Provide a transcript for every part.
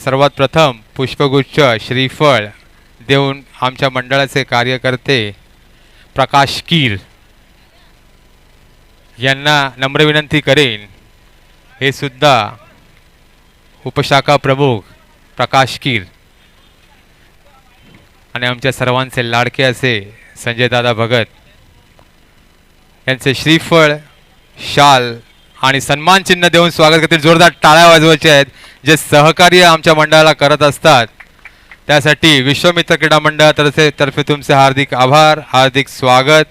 सर्वात प्रथम पुष्पगुच्छ श्रीफळ देऊन आमच्या मंडळाचे कार्यकर्ते प्रकाश कीर यांना नम्र विनंती करेन, हे सुद्धा उपशाखा प्रमुख प्रकाश कीर आणि आमच्या सर्वांचे लाडके असे संजय दादा भगत यांचे श्रीफळ, शाल आणि सन्मान चिन्ह देऊन स्वागत करतील. जोरदार टाळ्या वाजवायच्या आहेत. जे सहकार्य आमच्या मंडळाला करत असतात त्यासाठी विश्वमित्र क्रीडा मंडळातर्फे तुमचे हार्दिक आभार, हार्दिक स्वागत.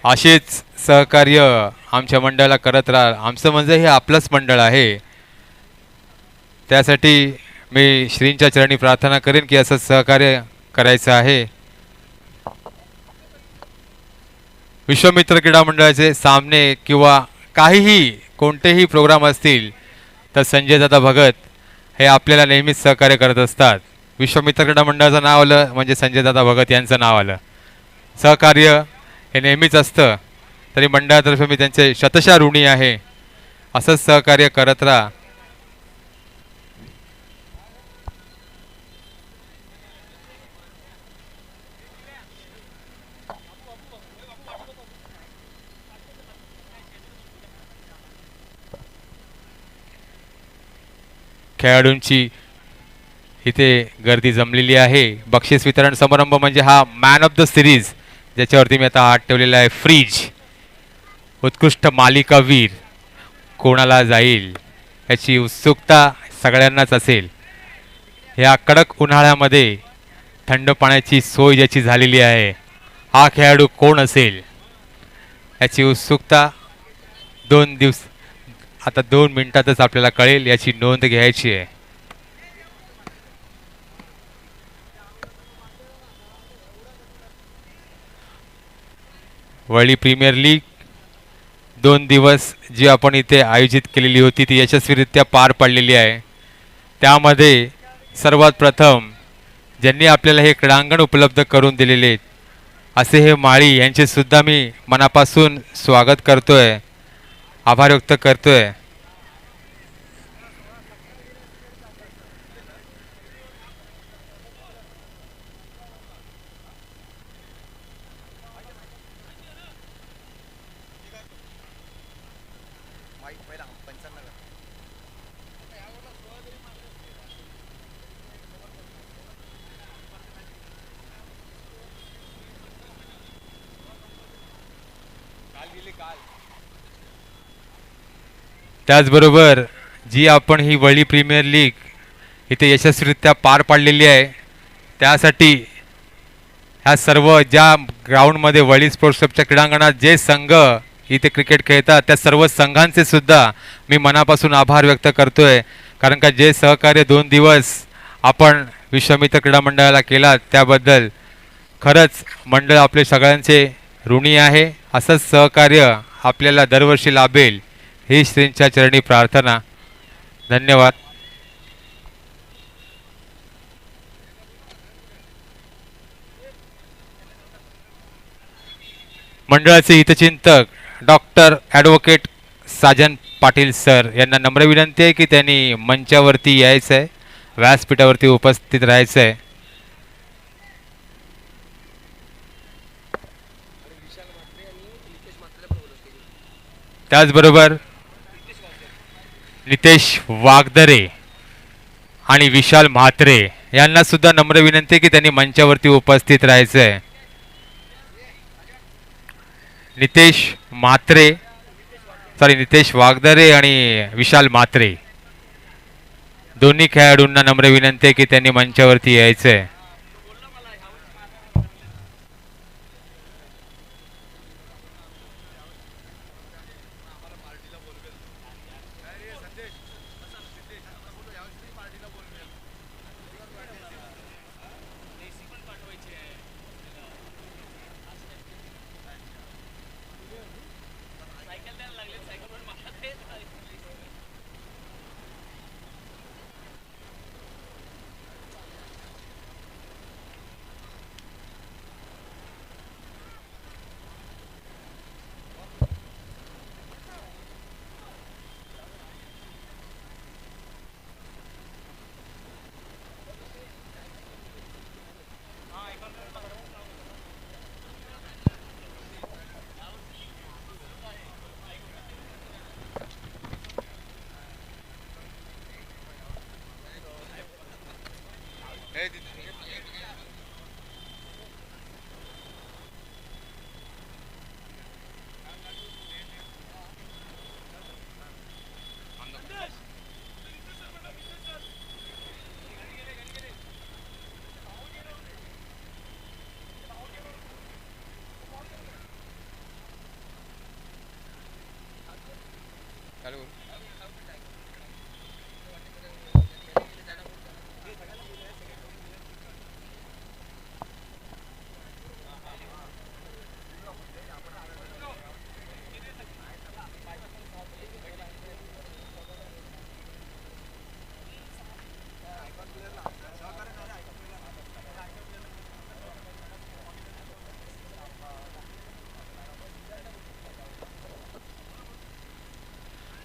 असेच सहकार्य आमच्या मंडळाला करत राहा. आमचं म्हणजे हे आपलंच मंडळ आहे. त्यासाठी मी श्रींच्या चरणी प्रार्थना करेन की असं सहकार्य करायचं आहे. विश्वमित्र क्रीडा मंडळाचे सामने किंवा काहीही कोणतेही प्रोग्राम असतील तर संजय दादा भगत हे आपल्याला नेहमीच सहकार्य करत असतात. विश्वमित्र क्रीडा मंडळाचं नाव आलं म्हणजे संजय दादा भगत यांचं नाव आलं. सहकार्य हे नेहमीच असतं. तरी मंडळातर्फे मी त्यांचे शतशः ऋणी आहे. असंच सहकार्य करत राहा. खेळाडूंची इथे गर्दी जमलेली आहे. बक्षीस वितरण समारंभ म्हणजे हा मॅन ऑफ द सिरीज ज्याच्यावरती मी आता हात ठेवलेला आहे. फ्रीज उत्कृष्ट मालिकावीर कोणाला जाईल याची उत्सुकता सगळ्यांनाच असेल. या कडक उन्हाळ्यामध्ये थंड पाण्याची सोय ज्याची झालेली आहे, हा खेळाडू कोण असेल याची उत्सुकता आता 2 मिनिटातच आपल्याला कळेल. याची नोंद घ्यायची आहे. वरळी प्रीमियर लीग 2 दिवस जी आपण इथे आयोजित केलेली होती ती यशस्वीरित्या पार पडलेली आहे. त्यामध्ये सर्वात प्रथम ज्यांनी आपल्याला हे क्रीडांगण उपलब्ध करून दिलेले असे हे माळी यांचे सुद्धा मी मनापासून स्वागत करतोय, आभार व्यक्त करतोय. त्याचबरोबर जी आपण ही वरळी प्रीमियर लीग इथे यशस्वीरित्या पार पाडलेली आहे त्यासाठी ह्या सर्व ज्या ग्राउंडमध्ये वरळी स्पोर्ट्स क्लबच्या क्रीडांगणात जे संघ इथे क्रिकेट खेळतात त्या सर्व संघांचे सुद्धा मी मनापासून आभार व्यक्त करतोय. कारण का जे सहकार्य 2 दिवस आपण विश्वमित्र क्रीडा मंडळाला केला त्याबद्दल खरंच मंडळ आपले सगळ्यांचे ऋणी आहे. असंच सहकार्य आपल्याला दरवर्षी लाभेल ही श्रींच्या चरणी प्रार्थना. धन्यवाद. मंडळाचे हितचिंतक doctor advocate Sajan Patil sir यांना नम्र विनंती आहे की त्यांनी मंचावरती यायचं आहे, व्यासपीठावरती उपस्थित राहायचं आहे. त्याचबरोबर नितेश वागदरे आणि विशाल म्हात्रे यांना सुद्धा नम्र विनंती की त्यांनी मंचावरती उपस्थित राहायचं आहे. नितेश वागदरे आणि विशाल म्हात्रे दोन्ही खेळाडूंना नम्र विनंती आहे की त्यांनी मंचावरती यायचं आहे.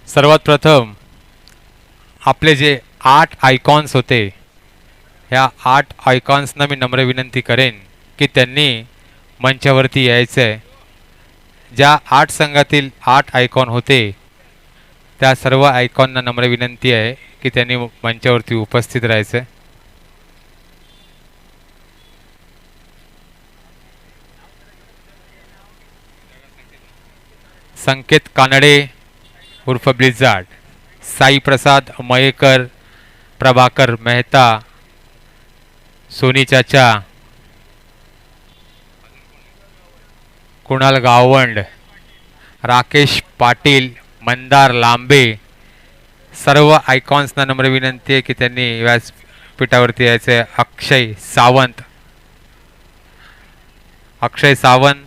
सर्वात प्रथम आपले जे 8 आयकॉन्स होते, ह्या 8 आयकॉन्सना मी नम्र विनंती करेन की त्यांनी मंचावरती यायचं आहे. ज्या 8 संघातील 8 आयकॉन होते त्या सर्व आयकॉनना नम्र विनंती आहे की त्यांनी मंचावरती उपस्थित राहायचं आहे. संकेत कानडे उर्फ ब्लिझार्ड, साई प्रसाद मयेकर, प्रभाकर मेहता, सोनी चाचा, कुणाल गावंड, राकेश पाटील, मंदार लांबे, सर्व आयकॉन्सना नम्र विनंती आहे की त्यांनी व्यासपीठावरती यायचे. अक्षय सावंत, अक्षय सावंत,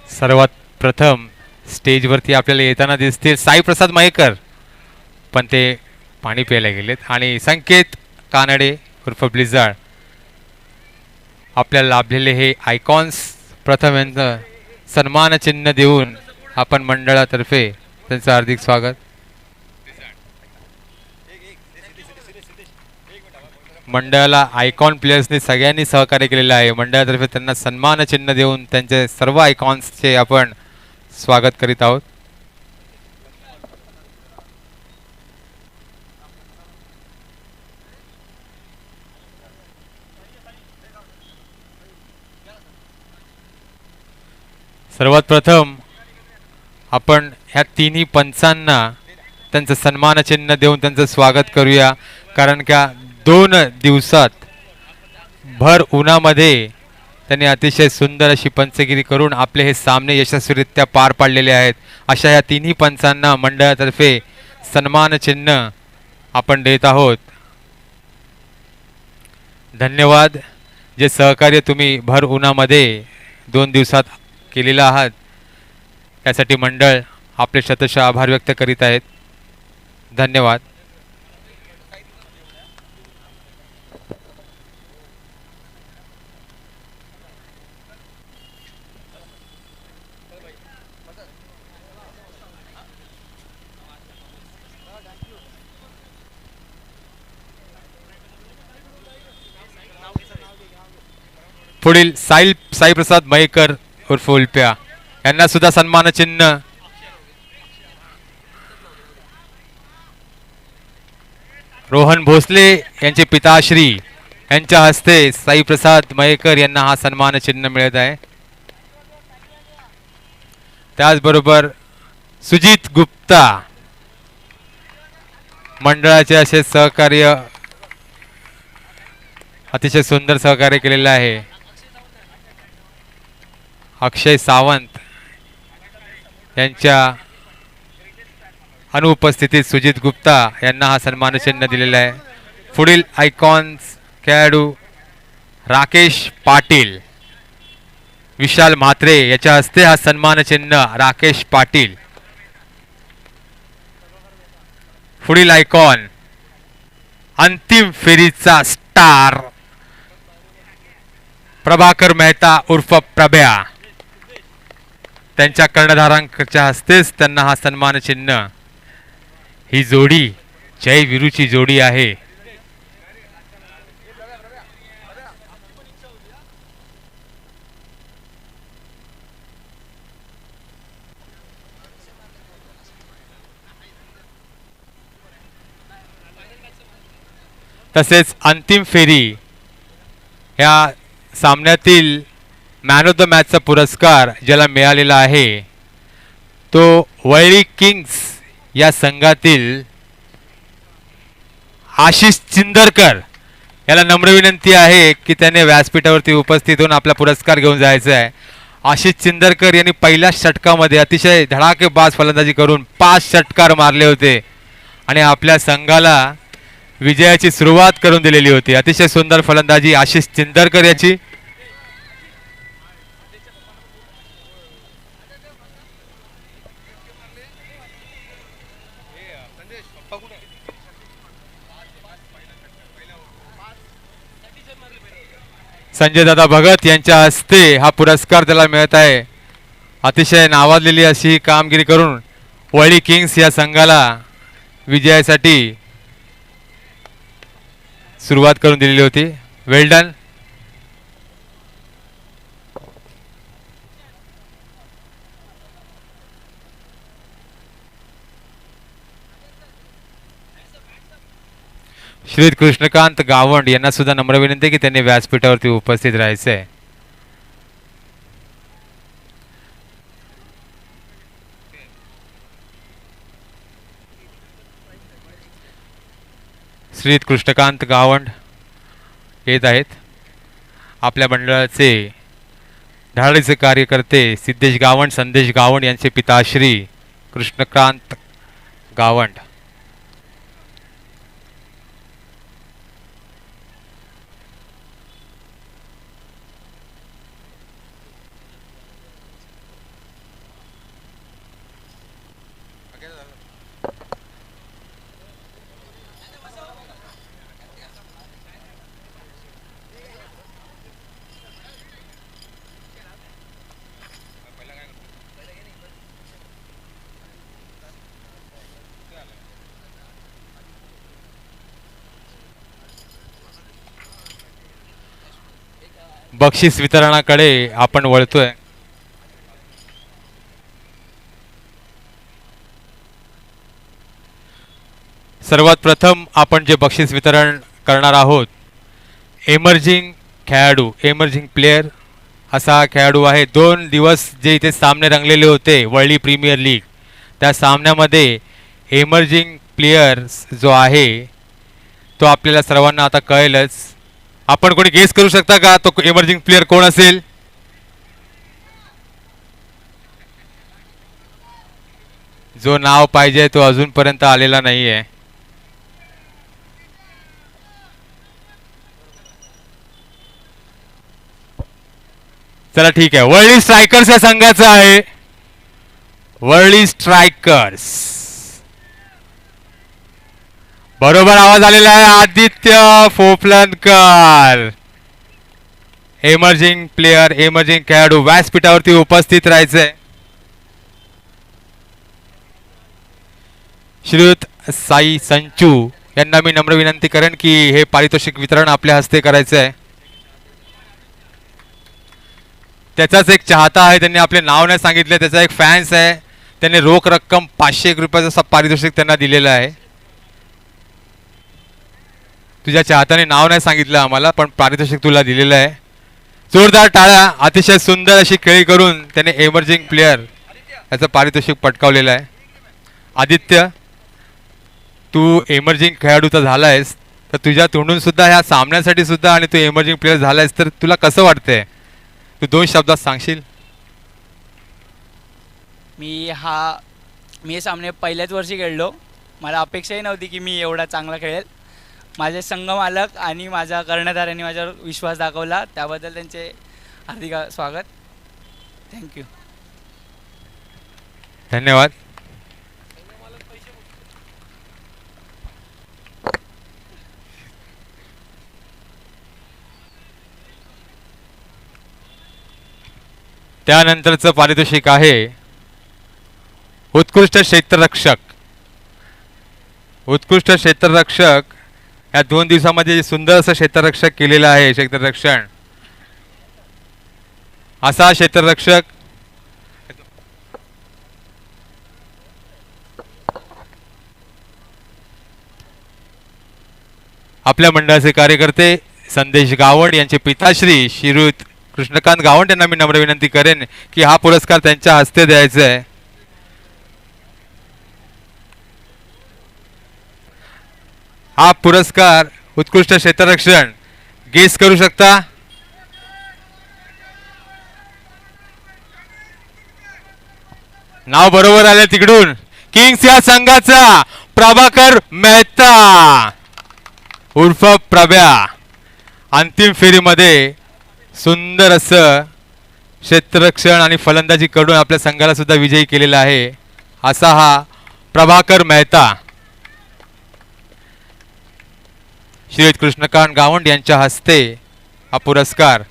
सर्वात प्रथम स्टेजवरती आपल्याला येताना दिसतील साई प्रसाद मयेकर, पण ते पाणी प्यायला गेलेत. आणि संकेत कानडे उर्फ ब्लिझार्ड, आपल्याला लाभलेले हे आयकॉन्स प्रथम यांचं सन्मान चिन्ह देऊन आपण मंडळातर्फे त्यांचं हार्दिक स्वागत. मंडळाला आयकॉन प्लेयर्सने सगळ्यांनी सहकार्य केलेलं आहे. मंडळातर्फे त्यांना सन्मान चिन्ह देऊन त्यांचे सर्व आयकॉन्सचे आपण स्वागत करीत आहोत. सर्वात प्रथम आपण ह्या तिन्ही पंचांना त्यांचं सन्मान चिन्ह देऊन त्यांचं स्वागत करूया, कारण का 2 दिवसात भर उन्हामध्ये त्यांनी अतिशय सुंदर अशी पंचगिरी करून आपले हे सामने यशस्वीरित्या पार पाडलेले आहेत. अशा या तिन्ही पंचांना मंडळातर्फे सन्मान चिन्ह आपण देत आहोत. धन्यवाद. जे सहकार्य तुम्ही भर उन्हामध्ये 2 दिवसात केलेलं आहात त्यासाठी मंडळ आपले शतशः आभार व्यक्त करीत आहेत. धन्यवाद. पुढील साई प्रसाद मयेकर उर्फ उल्प्या यांना सुद्धा सन्मान चिन्ह. रोहन भोसले यांचे पिताश्री यांच्या हस्ते साई प्रसाद मयेकर यांना हा सन्मान चिन्ह मिळत आहे. त्याचबरोबर सुजित गुप्ता मंडळाचे असे सहकार्य अतिशय सुंदर सहकार्य केलेलं आहे. अक्षय सावंत यांच्या अनुपस्थितीत सुजित गुप्ता यांना हा सन्मान चिन्ह दिलेला आहे. पुढील आयकॉन्स खेळाडू राकेश पाटील, विशाल म्हात्रे याच्या हस्ते हा सन्मान चिन्ह राकेश पाटील. पुढील आयकॉन अंतिम फेरीचा स्टार प्रभाकर मेहता उर्फ प्रभ्या, त्यांच्या कर्णधारांच्या हस्तेच त्यांना हा सन्मान चिन्ह. ही जोडी जय विरूची जोडी आहे. तसेच अंतिम फेरी ह्या सामन्यातील मॅन ऑफ द मॅचचा पुरस्कार ज्याला मिळालेला आहे तो वैरी किंग्स या संघातील आशिष चिंदरकर याला नम्र विनंती आहे की त्याने व्यासपीठावरती उपस्थित होऊन आपला पुरस्कार घेऊन जायचा आहे. आशिष चिंदरकर यांनी पहिल्या षटकामध्ये अतिशय धडाकेबाज फलंदाजी करून 5 षटकार मारले होते आणि आपल्या संघाला विजयाची सुरुवात करून दिलेली होती. अतिशय सुंदर फलंदाजी आशिष चिंदरकर याची. संजय दादा भगत यांच्या हस्ते हा पुरस्कार त्याला मिळत आहे. अतिशय नावाजलेली अशी कामगिरी करून वळी किंग्स या संघाला विजयासाठी सुरुवात करून दिलेली होती. वेल डन. श्री कृष्णकांत गावंड यांना सुद्धा नम्र विनंती की त्यांनी व्यासपीठावरती उपस्थित राहायचे आहे. श्री कृष्णकांत गावंड येत आहेत. आपल्या मंडळाचे धडाडीचे कार्यकर्ते सिद्धेश गावंड, संदेश गावंड यांचे पिता श्री कृष्णकांत गावंड. बक्षीस वितरणाकडे आपण वळतोय. सर्वात प्रथम आपण जे बक्षीस वितरण करणार आहोत एमर्जिंग खेळाडू, एमर्जिंग प्लेयर असा खेळाडू आहे. 2 दिवस जे इथे सामने रंगलेले होते वळली प्रीमियर लीग, त्या सामन्यामध्ये एमर्जिंग प्लेयर्स जो आहे तो आपल्याला सर्वांना आता कळेलच. आपण कोणी गेस करू शकता का तो एमर्जिंग प्लेयर कोण असेल? जो नाव पाहिजे तो अजूनपर्यंत आलेला नाहीये. चला ठीक आहे, वर्ल्डी स्ट्रायकर्स या संघाचा आहे. वर्ल्डी स्ट्रायकर्स बरोबर आवाज आलेला आहे. आदित्य फोफलनकर एमर्जिंग प्लेयर, एमर्जिंग खेळाडू व्यासपीठावरती उपस्थित राहायचंय. श्रीयुत साई संचू यांना मी नम्र विनंती करेन की हे पारितोषिक वितरण आपल्या हस्ते करायचं आहे. त्याचाच एक चाहता आहे, त्यांनी आपले नाव नाही सांगितले, त्याचा एक फॅन्स आहे. त्याने रोख रक्कम 501 रुपयाचं पारितोषिक त्यांना दिलेलं आहे. तुझ्या चाहत्याने नाव नाही सांगितलं आम्हाला, पण पारितोषिक तुला दिलेलं आहे. जोरदार टाळ्या. अतिशय सुंदर अशी खेळी करून त्याने एमर्जिंग प्लेयर याचं पारितोषिक पटकावलेलं आहे. आदित्य, तू एमर्जिंग खेळाडू तर झालायस, तर तुझ्या तोंडून सुद्धा ह्या सामन्यासाठी सुद्धा आणि तू एमर्जिंग प्लेयर झालायस, तर तुला कसं वाटतंय? तू 2 शब्दात सांगशील? मी हे सामने पहिल्याच वर्षी खेळलो. मला अपेक्षाही नव्हती की मी एवढा चांगला खेळेल. माझे संघ मालक आणि माझ्या कर्णधारांनी माझ्यावर विश्वास दाखवला, त्याबद्दल त्यांचे हार्दिक स्वागत. थँक्यू. धन्यवाद. त्यानंतरचं पारितोषिक आहे उत्कृष्ट क्षेत्ररक्षक. उत्कृष्ट क्षेत्ररक्षक या 2 दिवसामध्ये सुंदर असं क्षेत्ररक्षक केलेलं आहे. क्षेत्ररक्षण असा क्षेत्ररक्षक आपल्या मंडळाचे कार्यकर्ते संदेश गावंड यांचे पिताश्री श्रीयुत कृष्णकांत गावंड यांना मी नम्र विनंती करेन की हा पुरस्कार त्यांच्या हस्ते द्यायचा आहे. हा पुरस्कार उत्कृष्ट क्षेत्ररक्षण गेस करू शकता. नाव बरोबर आलं तिकडून. किंग्स या संघाचा प्रभाकर मेहता उर्फ प्रभ्या अंतिम फेरीमध्ये सुंदर असं क्षेत्ररक्षण आणि फलंदाजी कडून आपल्या संघाला सुद्धा विजयी केलेला आहे. असा हा प्रभाकर मेहता श्रीयुत कृष्णकांत गावंड यांच्या हस्ते हा पुरस्कार.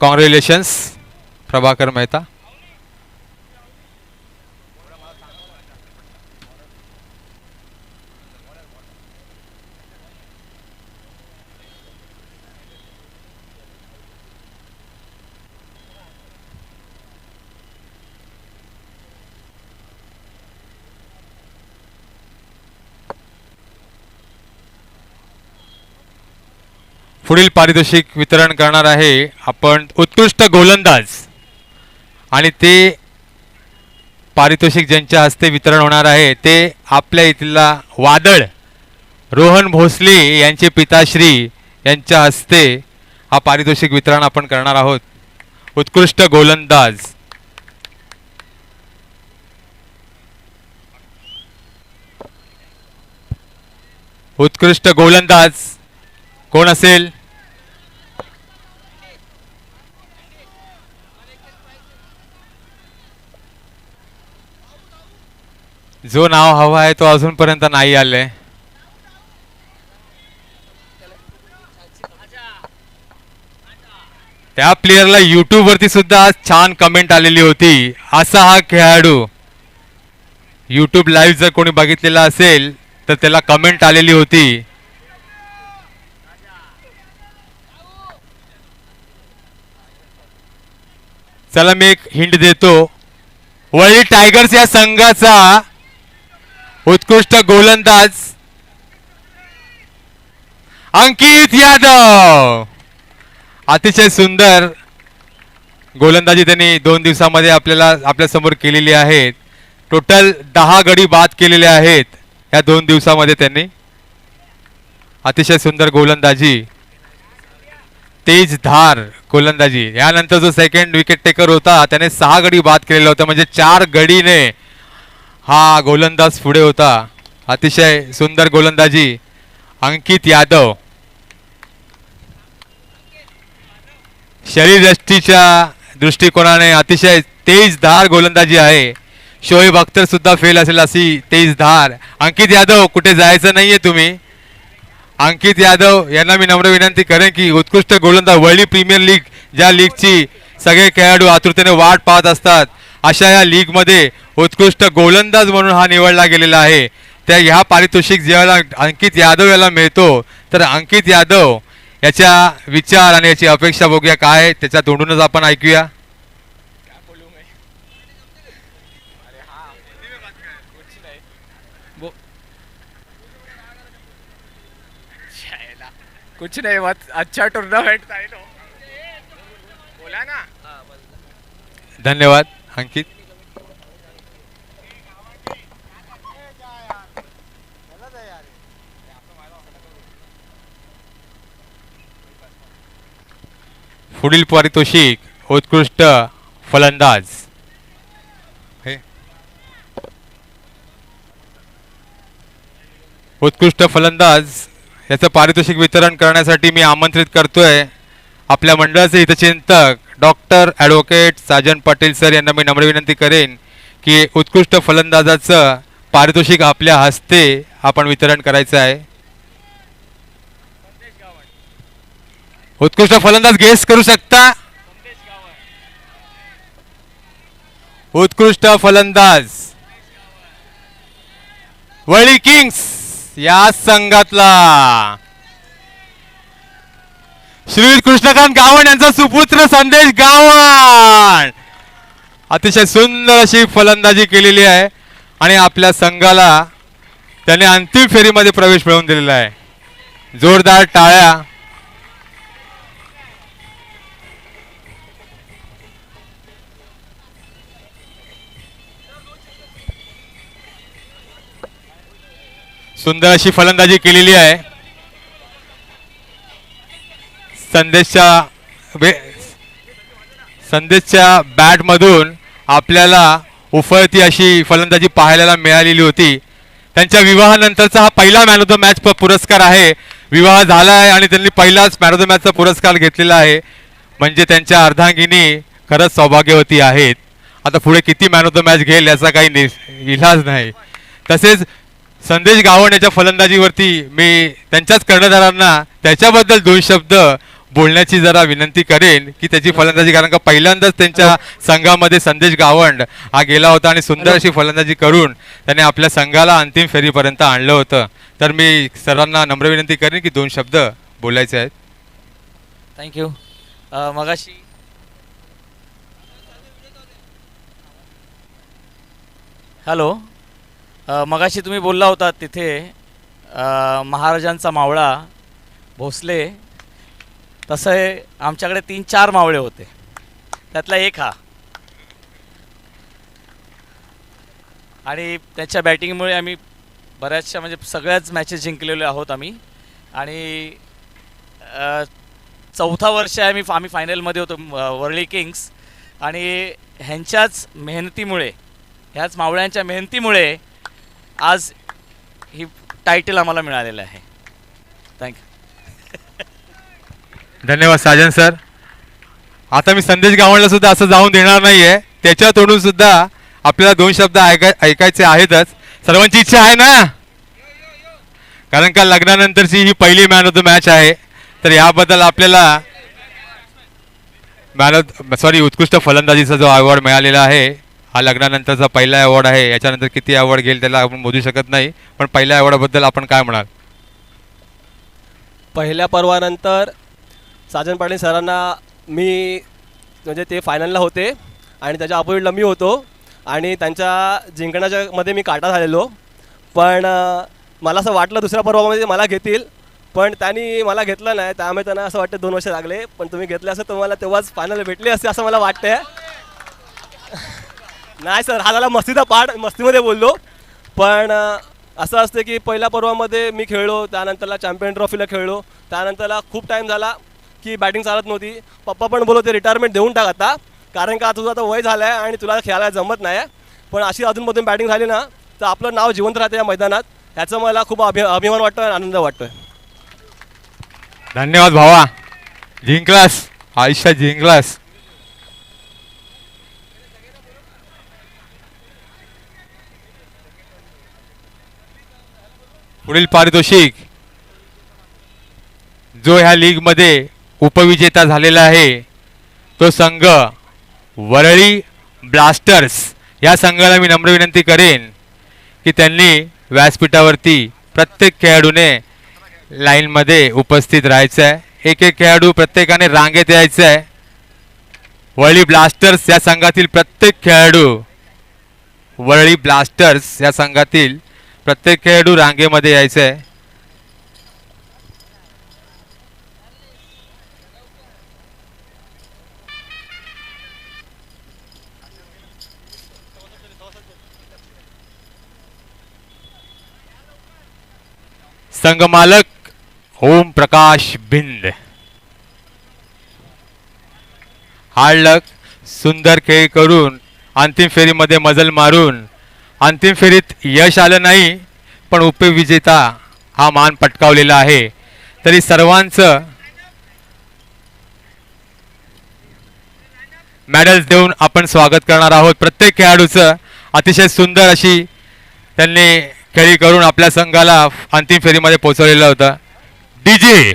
कॉंग्रॅच्युलेशन्स प्रभाकर मेहता. पुढील पारितोषिक वितरण करणार आहे आपण उत्कृष्ट गोलंदाज आणि ते पारितोषिक ज्यांच्या हस्ते वितरण होणार आहे ते आपल्या इथला वादळ रोहन भोसले यांचे पिताश्री यांच्या हस्ते हा पारितोषिक वितरण आपण करणार आहोत. उत्कृष्ट गोलंदाज उत्कृष्ट गोलंदाज कोण असेल? जो नाव हवा आहे तो अजूनपर्यंत नाही आले. त्या प्लेयरला YouTube वरती सुद्धा छान कमेंट आलेली होती. असा हा खेळाडू YouTube लाईव्ह जर कोणी बघितलेला असेल तर त्याला कमेंट आलेली होती. चला मी एक हिंट देतो. वरळी टायगर्स या संघाचा उत्कृष्ट गोलंदाज अंकित यादव. अतिशय सुंदर गोलंदाजी त्यांनी 2 दिवसामध्ये आपल्या समोर केलेली आहे. टोटल 10 गडी बाद केलेले आहेत या 2 दिवसामध्ये त्यांनी. अतिशय सुंदर गोलंदाजी, तेज धार गोलंदाजी. यानंतर जो सेकंड विकेट टेकर होता त्याने 6 गडी बाद केलेला होता, म्हणजे 4 गडीने हा गोलंदाज पुढे होता. अतिशय सुंदर गोलंदाजी अंकित यादव. शरीरयष्टीच्या दृष्टिकोनाने अतिशय तेज धार गोलंदाजी आहे. शोएब अख्तर सुद्धा फेल असेल अशी तेज धार. अंकित यादव कुठे जायचं नाहीये तुम्ही. अंकित यादव यांना मी नम्र विनंती करेन की उत्कृष्ट गोलंदाज वर्ल्ड प्रीमियर लीग ज्या लीगची सगळे खेळाडू आतुरतेने वाट पाहत असतात अशा या लीगमध्ये उत्कृष्ट गोलंदाज म्हणून हा निवडला गेलेला आहे. त्या ह्या पारितोषिक ज्यावेळेला अंकित यादव याला मिळतो तर अंकित यादव याच्या विचार आणि याची अपेक्षा बघूया काय त्याच्या तोंडूनच आपण ऐकूया. कुछ नहीं, बहुत अच्छा टूर्नामेंट था बोला ना. धन्यवाद अंकित. पुढील पारितोषिक उत्कृष्ट फलंदाज. उत्कृष्ट फलंदाज याचं पारितोषिक वितरण करण्यासाठी मी आमंत्रित करतोय आपल्या मंडळाचे हितचिंतक doctor advocate Sajan Patil sir यांना मी नम्र विनंती करेन की उत्कृष्ट फलंदाजाचं पारितोषिक आपल्या हस्ते आपण वितरण करायचं आहे. उत्कृष्ट फलंदाज गेस करू शकता. उत्कृष्ट फलंदाज वळी किंग्स या संघातला श्री कृष्णकांत गावण यांचा सुपुत्र संदेश गावण अतिशय सुंदर अशी फलंदाजी केलेली आहे आणि आपल्या संघाला त्याने अंतिम फेरीमध्ये प्रवेश मिळवून दिलेला आहे. जोरदार टाळ्या. सुंदर अशी फलंदाजी केलेली आहे. संदेशच्या बॅट मधून आपल्याला उफळती अशी फलंदाजी पाहायला मिळालेली होती. त्यांच्या विवाहानंतरचा हा पहिला मॅन ऑफ द मॅच पुरस्कार आहे. विवाह झाला आहे आणि त्यांनी पहिलाच मॅन ऑफ द मॅचचा पुरस्कार घेतलेला आहे. म्हणजे त्यांच्या अर्धांगिनी खरंच सौभाग्यवती आहेत. आता पुढे किती मॅन ऑफ द मॅच घेईल याचा काही इलाज नाही. तसेच संदेश गावण याच्या फलंदाजीवरती मी त्यांच्याच कर्णधारांना त्याच्याबद्दल 2 शब्द बोलण्याची जरा विनंती करेन की त्याची फलंदाजी, कारण का पहिल्यांदाच त्यांच्या संघामध्ये संदेश गावंड हा गेला होता आणि सुंदर अशी फलंदाजी करून त्याने आपल्या संघाला अंतिम फेरीपर्यंत आणलं होतं. तर मी सरांना नम्र विनंती करेन की 2 शब्द बोलायचे आहेत. थँक्यू. मगाशी हॅलो, मगाशी तुम्ही बोलला होता तिथे महाराजांचा मावळा भोसले, तसं आहे आमच्याकडे 3-4 मावळे होते, त्यातला एक हा. आणि त्याच्या बॅटिंगमुळे आम्ही बऱ्याचशा म्हणजे सगळ्याच मॅचेस जिंकलेले आहोत आम्ही. आणि 4थं वर्ष आहे आम्ही फायनलमध्ये होतो वरळी किंग्स. आणि ह्यांच्याच मेहनतीमुळे, ह्याच मावळ्यांच्या मेहनतीमुळे आज ही टायटल आम्हाला मिळालेलं आहे. थँक्यू. धन्यवाद साजन सर. आता मी संदेश गावणला सुद्धा असं जाऊन देणार नाहीये. त्याच्या तोडून सुद्धा आपल्याला 2 शब्द ऐकायचे आहेतच. सर्वांची इच्छा आहे ना, कारण का लग्नानंतरची ही पहिली मॅन ऑफ द मॅच आहे. तर याबद्दल आपल्याला उत्कृष्ट फलंदाजीचा जो अवॉर्ड मिळालेला आहे हा लग्नानंतरचा पहिला अवॉर्ड आहे. याच्यानंतर किती अवॉर्ड घेईल त्याला आपण मोजू शकत नाही, पण पहिल्या अवॉर्डाबद्दल आपण काय म्हणाल? पहिल्या पर्वानंतर साजन पाटील सरांना मी म्हणजे ते फायनलला होते आणि त्याच्या अपोजिटला मी होतो आणि त्यांच्या जिंकण्याच्या मध्ये मी काटा झालेलो. पण मला असं वाटलं दुसऱ्या पर्वामध्ये मला घेतील, पण त्यांनी मला घेतलं नाही. त्यामुळे त्यांना असं वाटतं 2 वर्ष लागले. पण तुम्ही घेतले असं तुम्हाला तेव्हाच फायनल भेटली असते असं मला वाटतंय. नाही सर, हा झाला मस्तीचा पार्ट, मस्तीमध्ये बोललो. पण असं असतं की पहिल्या पर्वामध्ये मी खेळलो, त्यानंतरला चॅम्पियन ट्रॉफीला खेळलो, त्यानंतरला खूप टाईम झाला की बॅटिंग चालत नव्हती. पप्पा पण बोलत होते रिटायरमेंट देऊन टाक आता, कारण का तुझं आता वय झालं आहे आणि तुला खेळायला जमत नाही. पण अशी अजूनमधून बॅटिंग झाली ना तर आपलं नाव जिवंत राहते या मैदानात. ह्याचं मला खूप अभिमान वाटतो आणि आनंद वाटतोय. धन्यवाद भावा, जिंकलास, आयुष्यात जिंकलास. पुढील पारितोषिक जो ह्या लीगमध्ये उपविजेता झालेला आहे तो संघ वरळी ब्लास्टर्स. या संघाला मी नम्र विनंती करेन की त्यांनी व्यासपीठावरती प्रत्येक खेळाडूने लाईनमध्ये उपस्थित राहायचं आहे. एक एक खेळाडू प्रत्येकाने रांगेत यायचं आहे. वरळी ब्लास्टर्स या संघातील प्रत्येक खेळाडू, वरळी ब्लास्टर्स या संघातील प्रत्येक खेळाडू रांगेमध्ये यायचं आहे. संघमालक ओम प्रकाश भिंद. हार्ड लक, सुंदर खेळ करून अंतिम फेरीमध्ये मजल मारून अंतिम फेरीत यश आलं नाही, पण उपविजेता हा मान पटकावलेला आहे. तरी सर्वांचं मेडल्स देऊन आपण स्वागत करणार आहोत. प्रत्येक खेळाडूचं अतिशय सुंदर अशी त्यांनी खेळी करून आपल्या संघाला अंतिम फेरीमध्ये पोहोचवलेलं होतं. डीजे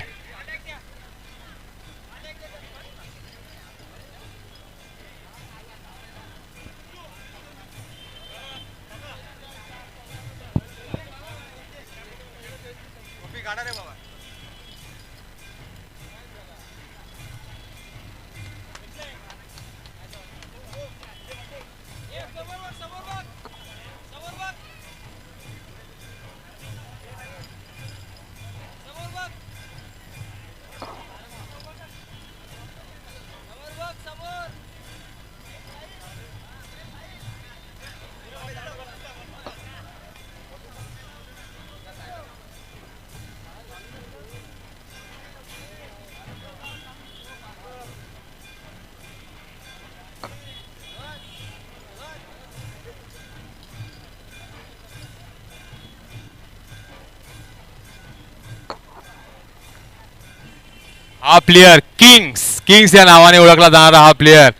हा प्लेयर किंग्स या नावाने ओळखला जाणारा हा प्लेयर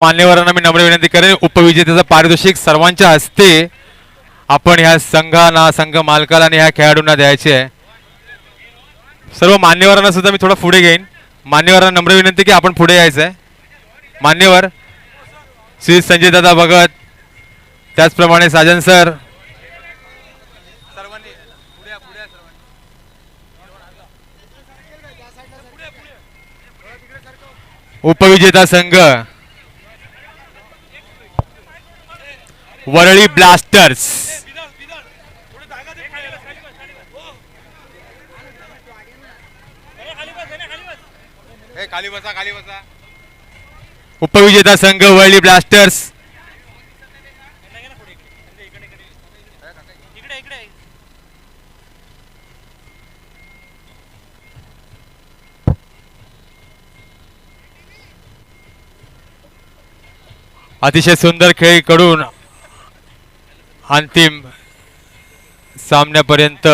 मान्यवरांना मी नम्र विनंती करेन उपविजेत्याचं पारितोषिक सर्वांच्या हस्ते आपण ह्या संघाला संघ मालकाला आणि ह्या खेळाडूंना द्यायचे आहे. सर्व मान्यवरांना सुद्धा मी थोडा पुढे घेईन. मान्यवरांना नम्र विनंती की आपण पुढे यायचं आहे. मान्यवर श्री संजय दादा भगत, त्याचप्रमाणे साजन सर, उपविजेता संघ वरळी ब्लास्टर्स, उपविजेता संघ वरळी ब्लास्टर्स, अतिशय सुंदर खेळ कडून अंतिम सामन्यापर्यंत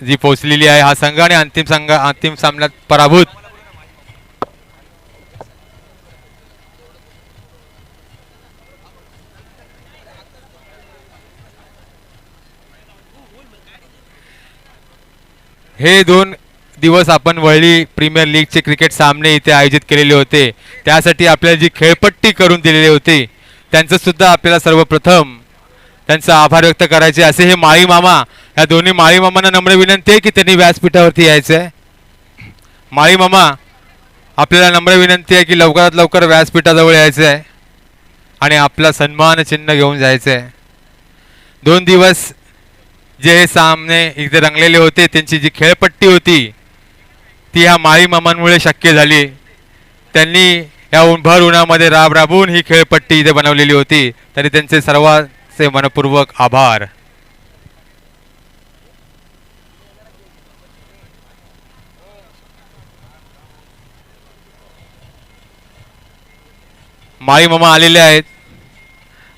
जी पोहोचलेली आहे हा संघ आणि अंतिम सामन्यात पराभूत हे 2 दिवस आपण वरळी प्रीमियर लीगचे क्रिकेट सामने इथे आयोजित केलेले होते. त्यासाठी आपल्याला जी खेळपट्टी करून दिलेली होती त्यांचं सुद्धा आपल्याला सर्वप्रथम त्यांचा आभार व्यक्त करायचे. असे हे माळी मामा, या दोन्ही माळी मामांना नम्र विनंती आहे की त्यांनी व्यासपीठावरती यायचं आहे. माळी मामा, आपल्याला नम्र विनंती आहे की लवकरात लवकर व्यासपीठाजवळ यायचं आहे आणि आपला सन्मान चिन्ह घेऊन जायचं आहे. 2 दिवस जे हे सामने इथे रंगलेले होते त्यांची जी खेळपट्टी होती ती ह्या माळी मामांमुळे शक्य झाली. त्यांनी या भर उन्हामध्ये राबून ही खेळपट्टी इथे बनवलेली होती. तरी त्यांचे सर्वांचे मनपूर्वक आभार. माळी मामा आलेले आहेत.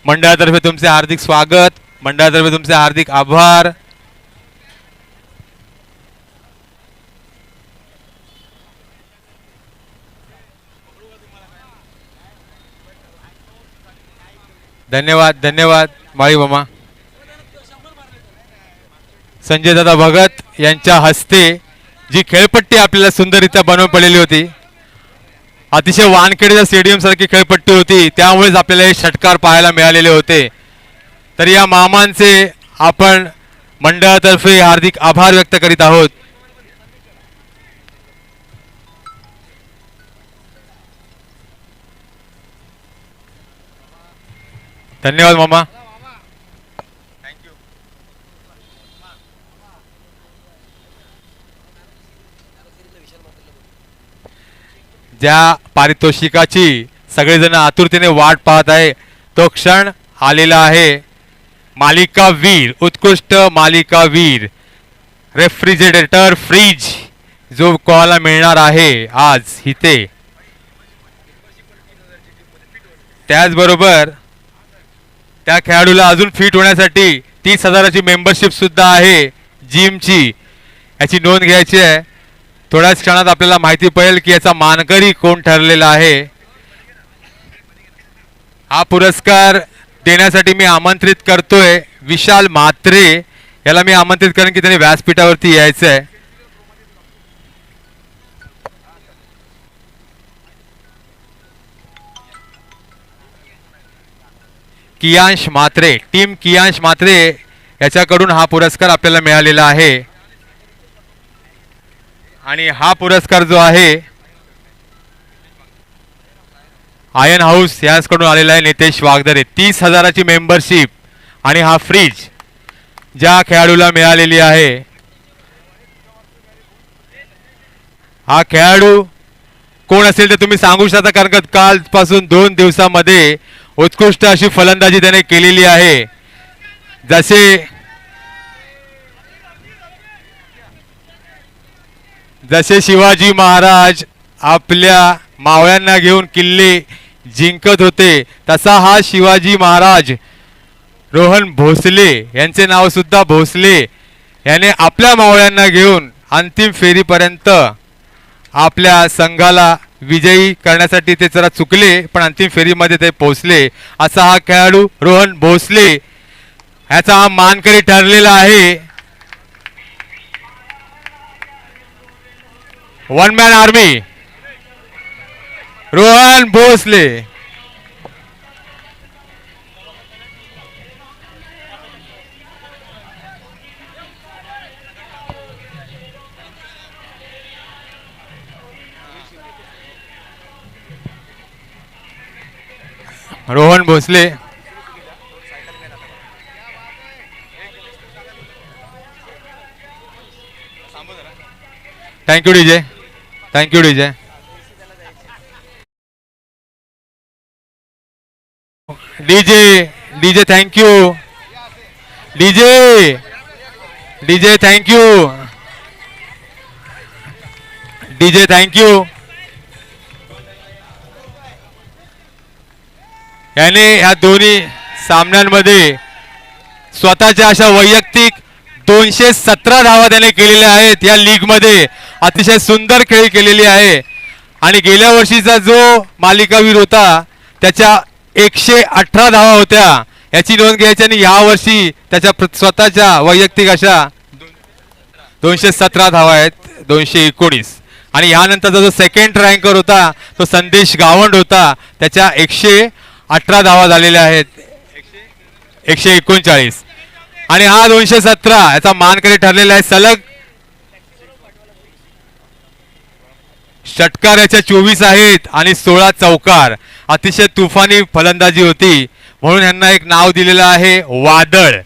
मंडळातर्फे तुमचे हार्दिक स्वागत, मंडळातर्फे तुमचे हार्दिक आभार. धन्यवाद धन्यवाद माळी मामा. संजय दादा भगत यांच्या हस्ते जी खेळपट्टी आपल्याला सुंदररित्या बनवून पडलेली होती, अतिशय वानखेडेच्या स्टेडियम सारखी खेळपट्टी होती, त्यामुळेच आपल्याला हे षटकार पाहायला मिळालेले होते. तर या मामांचे आपण मंडळातर्फे हार्दिक आभार व्यक्त करीत आहोत. धन्यवाद मामा. ज्या पारितोषिकाची सगळेजण आतुरतेने वाट पाहत आहे तो क्षण आलेला आहे. मालिका वीर, उत्कृष्ट मालिका वीर रेफ्रिजरेटर फ्रीज जो कोणाला मिळणार आहे आज इथे. त्याचबरोबर त्या खेळाडूला अजून फिट होण्यासाठी 30,000ची मेंबरशिप सुद्धा आहे जिमची. याची नोंद घ्यायची आहे. थोड्याच क्षणात आपल्याला माहिती पडेल की याचा मानकरी कोण ठरलेला आहे. हा पुरस्कार देण्यासाठी मी आमंत्रित करतोय विशाल म्हात्रे याला. मी आमंत्रित करेन की त्यांनी व्यासपीठावरती यायचं आहे. कियांश म्हात्रे, टीम कियांश म्हात्रे याच्याकडून हा पुरस्कार आपल्याला मिळालेला आहे. आणि हा पुरस्कार जो आहे आयन हाऊस याचकडून आलेला आहे नितेश वागदरे. 30,000ची मेंबरशिप आणि हा फ्रीज ज्या खेळाडूला मिळालेली आहे. हा खेळाडू कोण असेल ते तुम्ही सांगू शकता, कारण का कालपासून 2 दिवसामध्ये उत्कृष्ट अशी फलंदाजी त्याने केलेली आहे. जसे शिवाजी महाराज आपल्या मावळ्यांना घेऊन किल्ले जिंकत होते तसा हा शिवाजी महाराज रोहन भोसले यांचे नाव सुद्धा भोसले याने आपल्या मावळ्यांना घेऊन अंतिम फेरीपर्यंत आपल्या संघाला विजयी करण्यासाठी ते जरा चुकले पण अंतिम फेरीमध्ये ते पोहोचले. असा हा खेळाडू रोहन भोसले याचा हा मानकरी ठरलेला आहे. One man army Rohan Bhosale. Rohan Bhosale. Thank you DJ. Thank you DJ. DJ DJ thank you. DJ DJ thank you. DJ thank you. याने ह्या दोन्ही सामन्यांमध्ये स्वतःच्या अशा वैयक्तिक 217 धावा त्याने केलेल्या आहेत. या लीगमध्ये अतिशय सुंदर खेळी केलेली आहे. आणि गेल्या वर्षीचा जो मालिकावीर होता त्याच्या 118 धावा होत्या याची नोंद घ्यायची. आणि यावर्षी त्याच्या स्वतःच्या वैयक्तिक अशा 217 धावा आहेत, 219. आणि यानंतरचा जो सेकंड रँकर होता तो संदेश गावंड होता, त्याच्या 118 धावा झालेल्या आहेत, 139. आणि हा 217 याचा मानकरी ठरलेला आहे. सलग षटकार याच्या 24 आहेत आणि 16 चौकार. अतिशय तुफानी फलंदाजी होती म्हणून यांना एक नाव दिलेलं आहे वादळ.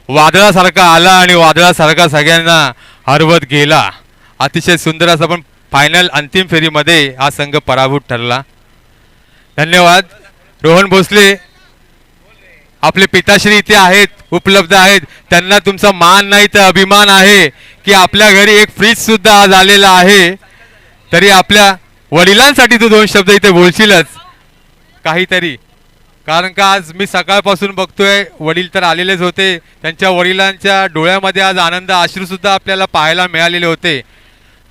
वादळासारखा आला आणि वादळासारखा सगळ्यांना हरवत गेला. अतिशय सुंदर असं पण फायनल अंतिम फेरीमध्ये हा संघ पराभूत ठरला. धन्यवाद. रोहन भोसले आपले पिताश्री इथे आहेत, उपलब्ध आहेत. त्यांना तुमचा मान नाही तर अभिमान आहे की आपल्या घरी एक फ्रीज सुद्धा आज आलेला आहे. तरी आपल्या वडिलांसाठी तू 2 शब्द इथे बोलशीलच काहीतरी, कारण का आज मी सकाळपासून बघतोय वडील तर आलेलेच होते, त्यांच्या वडिलांच्या डोळ्यामध्ये आज आनंद अश्रू सुद्धा आपल्याला पाहायला मिळालेले होते.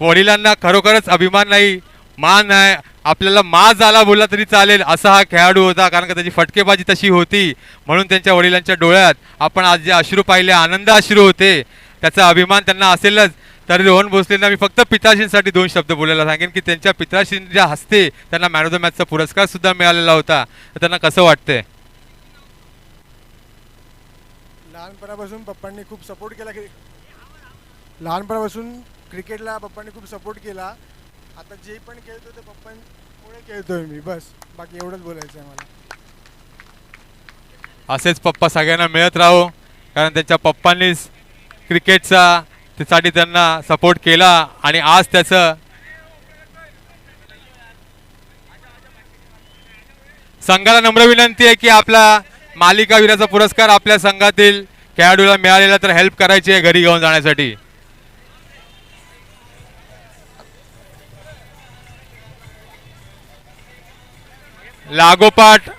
वडिलांना खरोखरच अभिमान नाही, मान नाही, आपल्याला माज आला बोलला तरी चालेल असा हा खेळाडू होता, कारण का त्याची फटकेबाजी तशी होती म्हणून त्यांच्या वडिलांच्या डोळ्यात आपण आज जे अश्रू पाहिले आनंद अश्रू होते, त्याचा अभिमान त्यांना असेलच. तरी रोहन भोसलेंना मी फक्त पिताश्रींसाठी 2 शब्द बोलायला सांगेन की त्यांच्या पिताश्रींच्या हस्ते त्यांना मॅन ऑफ द मॅचचा पुरस्कार सुद्धा मिळालेला होता. तर त्यांना कसं वाटतंय? लहानपणापासून पप्पांनी खूप सपोर्ट केला की लहानपणापासून क्रिकेटला पप्पांनी खूप सपोर्ट केला. आता जे पण खेळतो ते पप्पांमुळे खेळतोय मी, बस बाकी एवढंच बोलायचं आहे मला. असेच पप्पा सगळ्यांना मिळत राहो, कारण त्यांच्या पप्पांनीच क्रिकेटचा त्यासाठी त्यांना सपोर्ट केला आणि आज त्याचं संघाला नम्र विनंती आहे की आपला मालिका वीराचा पुरस्कार आपल्या संघातील खेळाडूला मिळालेला तर हेल्प करायची आहे घरी घेऊन जाण्यासाठी. लागोपाठ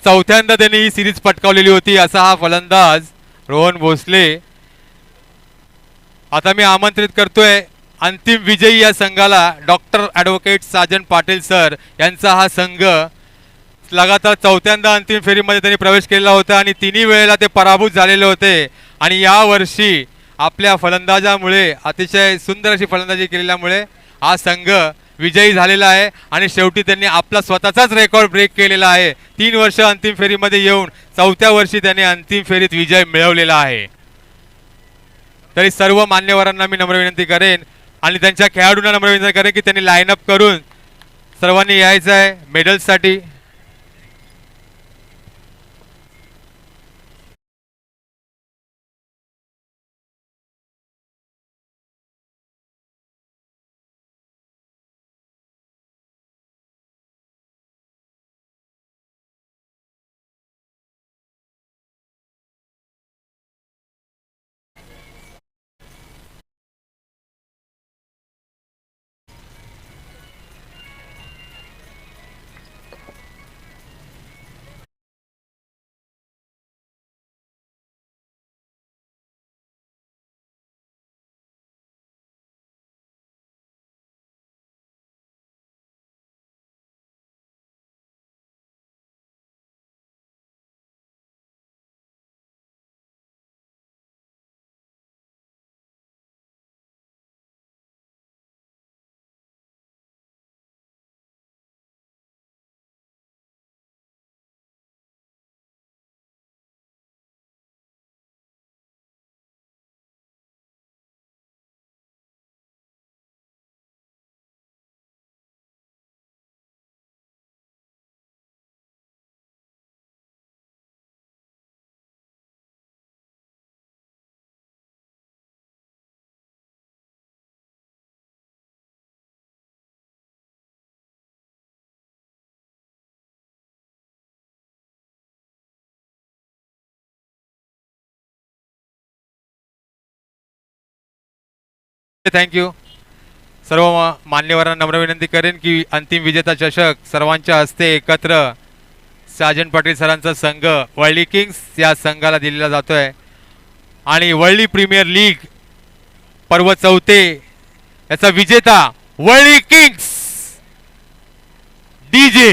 चौथ्यांदा त्यांनी ही सिरीज पटकावलेली होती असा हा फलंदाज रोहन भोसले. आता मी आमंत्रित करतोय अंतिम विजयी या संघाला doctor advocate Sajan Patil sir यांचा. हा संघ लगातार चौथ्यांदा अंतिम फेरीमध्ये त्यांनी प्रवेश केलेला होता आणि तिन्ही वेळेला ते पराभूत झालेले होते आणि यावर्षी आपल्या फलंदाजामुळे अतिशय सुंदर अशी फलंदाजी केलेल्यामुळे हा संघ विजयी झालेला आहे आणि शेवटी त्यांनी आपला स्वतःचाच रेकॉर्ड ब्रेक केलेला आहे. 3 वर्ष अंतिम फेरीमध्ये येऊन चौथ्या वर्षी त्यांनी अंतिम फेरीत विजय मिळवलेला आहे. तरी सर्व मान्यवरांना मी नम्र विनंती करेन आणि त्यांच्या खेळाडूंना नम्र विनंती करेन की त्यांनी लाईन अप करून सर्वांनी यायचं आहे मेडल्ससाठी. थँक्यू. सर्व मान्यवरांना नम्र विनंती करेन की अंतिम विजेता चषक सर्वांच्या हस्ते एकत्र साजन पाटील सरांचा संघ वळली किंग्स या संघाला दिलेला जातोय आणि वळली प्रीमियर लीग पर्व 4 याचा विजेता वळली किंग्स DJ